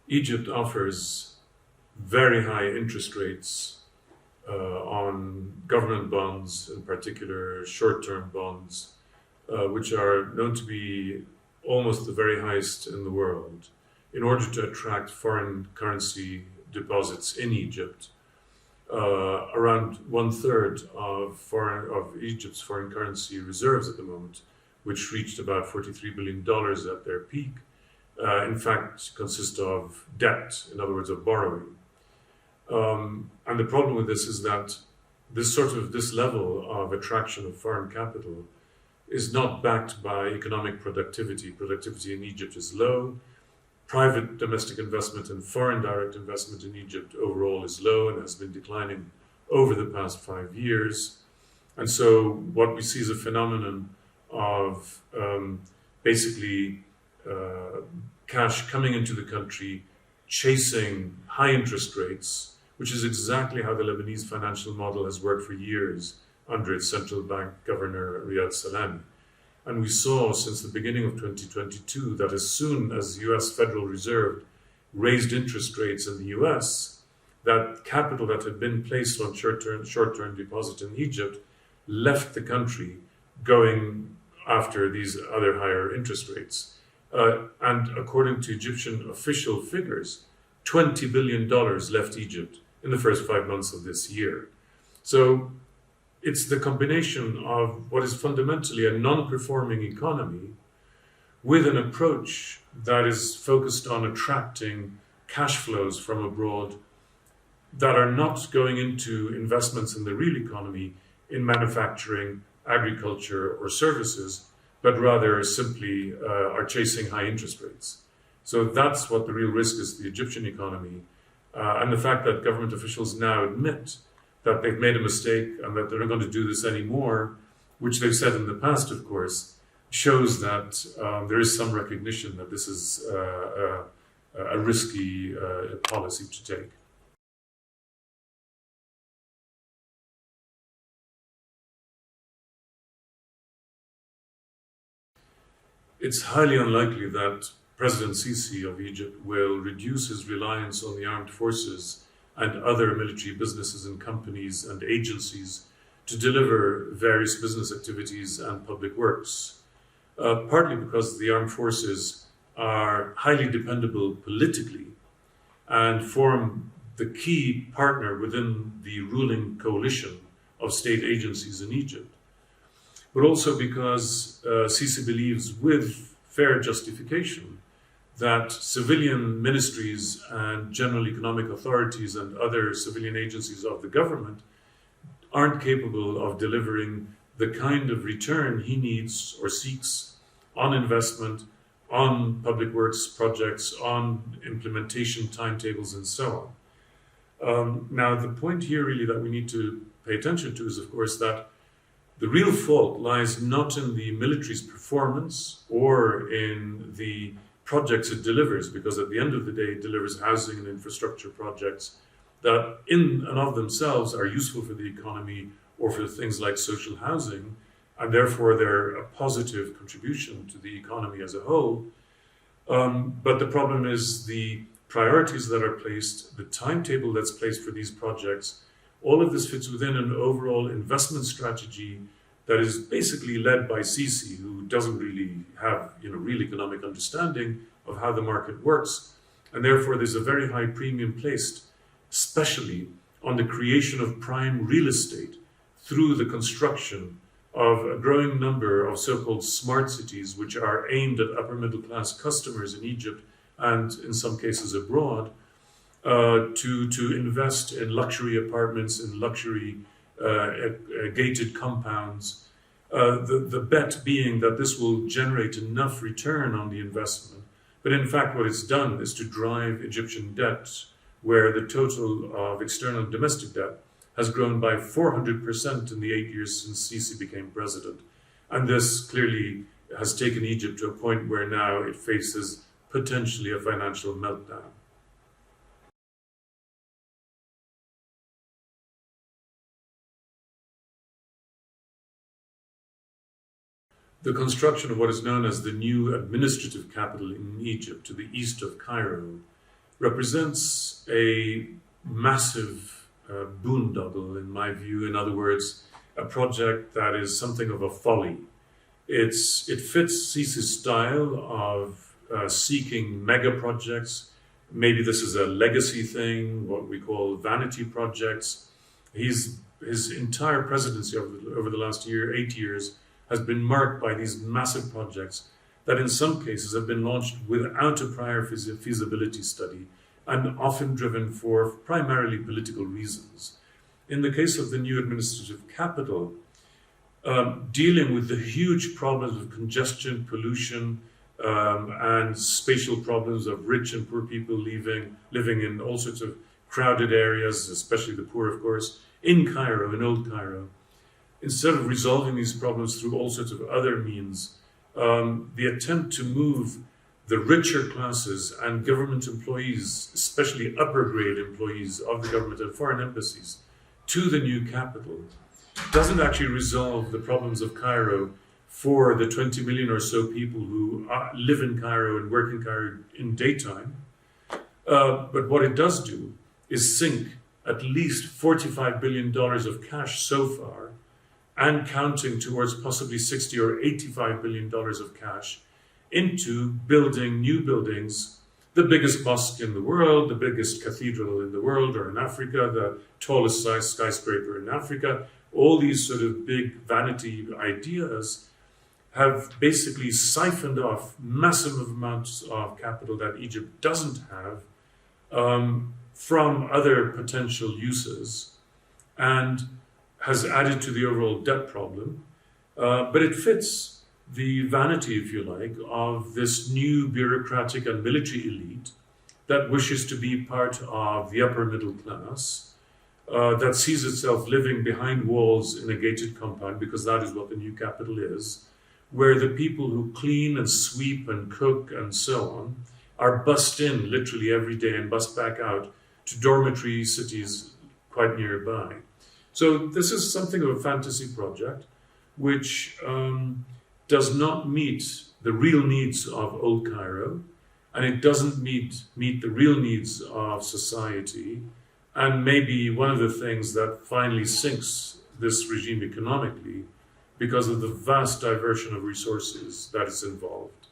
Egypt offers very high interest rates on government bonds, in particular short-term bonds, which are known to be almost the very highest in the world, in order to attract foreign currency deposits in Egypt. Around 1/3 of Egypt's foreign currency reserves at the moment, which reached about $43 billion at their peak, in fact consist of debt, in other words, of borrowing. And the problem with this is that this level of attraction of foreign capital is not backed by economic productivity. Productivity in Egypt is low. Private domestic investment and foreign direct investment in Egypt overall is low and has been declining over the past 5 years. And so what we see is a phenomenon of basically cash coming into the country, chasing high interest rates, which is exactly how the Lebanese financial model has worked for years under its central bank governor, Riyad Salami. And we saw since the beginning of 2022 that as soon as the US Federal Reserve raised interest rates in the US, that capital that had been placed on short-term deposit in Egypt left the country going after these other higher interest rates. And according to Egyptian official figures, $20 billion left Egypt in the first 5 months of this year. So it's the combination of what is fundamentally a non-performing economy with an approach that is focused on attracting cash flows from abroad that are not going into investments in the real economy, in manufacturing, agriculture, or services, but rather simply are chasing high interest rates. So that's what the real risk is to the Egyptian economy. And the fact that government officials now admit that they've made a mistake and that they're not going to do this anymore, which they've said in the past, of course, shows that there is some recognition that this is a risky policy to take. It's highly unlikely that President Sisi of Egypt will reduce his reliance on the armed forces and other military businesses and companies and agencies to deliver various business activities and public works, partly because the armed forces are highly dependable politically and form the key partner within the ruling coalition of state agencies in Egypt, but also because Sisi believes with fair justification that civilian ministries and general economic authorities and other civilian agencies of the government aren't capable of delivering the kind of return he needs or seeks on investment, on public works projects, on implementation timetables, and so on. Now, the point here really that we need to pay attention to is, of course, that the real fault lies not in the military's performance or in the projects it delivers, because at the end of the day it delivers housing and infrastructure projects that in and of themselves are useful for the economy or for things like social housing, and therefore they're a positive contribution to the economy as a whole. But the problem is the priorities that are placed, the timetable that's placed for these projects. All of this fits within an overall investment strategy that is basically led by Sisi, who doesn't really have real economic understanding of how the market works. And therefore there's a very high premium placed, especially on the creation of prime real estate through the construction of a growing number of so-called smart cities, which are aimed at upper middle class customers in Egypt and in some cases abroad, to invest in luxury apartments, in luxury gated compounds, the bet being that this will generate enough return on the investment. But in fact, what it's done is to drive Egyptian debt, where the total of external and domestic debt has grown by 400% in the 8 years since Sisi became president. And this clearly has taken Egypt to a point where now it faces potentially a financial meltdown. The construction of what is known as the new administrative capital in Egypt, to the east of Cairo, represents a massive boondoggle, in my view. In other words, a project that is something of a folly. It fits Sisi's style of seeking mega projects. Maybe this is a legacy thing, what we call vanity projects. His entire presidency over the last 8 years, has been marked by these massive projects that in some cases have been launched without a prior feasibility study and often driven for primarily political reasons. In the case of the new administrative capital, dealing with the huge problems of congestion, pollution, and spatial problems of rich and poor people living in all sorts of crowded areas, especially the poor, of course, in Cairo, in Old Cairo. Instead of resolving these problems through all sorts of other means, the attempt to move the richer classes and government employees, especially upper grade employees of the government and foreign embassies, to the new capital, doesn't actually resolve the problems of Cairo for the 20 million or so people who live in Cairo and work in Cairo in daytime. But what it does do is sink at least $45 billion of cash so far, and counting towards possibly $60 or $85 billion of cash into building new buildings, the biggest mosque in the world, the biggest cathedral in the world or in Africa, the tallest size skyscraper in Africa. All these sort of big vanity ideas have basically siphoned off massive amounts of capital that Egypt doesn't have from other potential uses, and has added to the overall debt problem. But it fits the vanity, if you like, of this new bureaucratic and military elite that wishes to be part of the upper middle class, that sees itself living behind walls in a gated compound, because that is what the new capital is, where the people who clean and sweep and cook and so on are bussed in literally every day and bussed back out to dormitory cities quite nearby. So this is something of a fantasy project which does not meet the real needs of Old Cairo, and it doesn't meet the real needs of society, and maybe one of the things that finally sinks this regime economically because of the vast diversion of resources that is involved.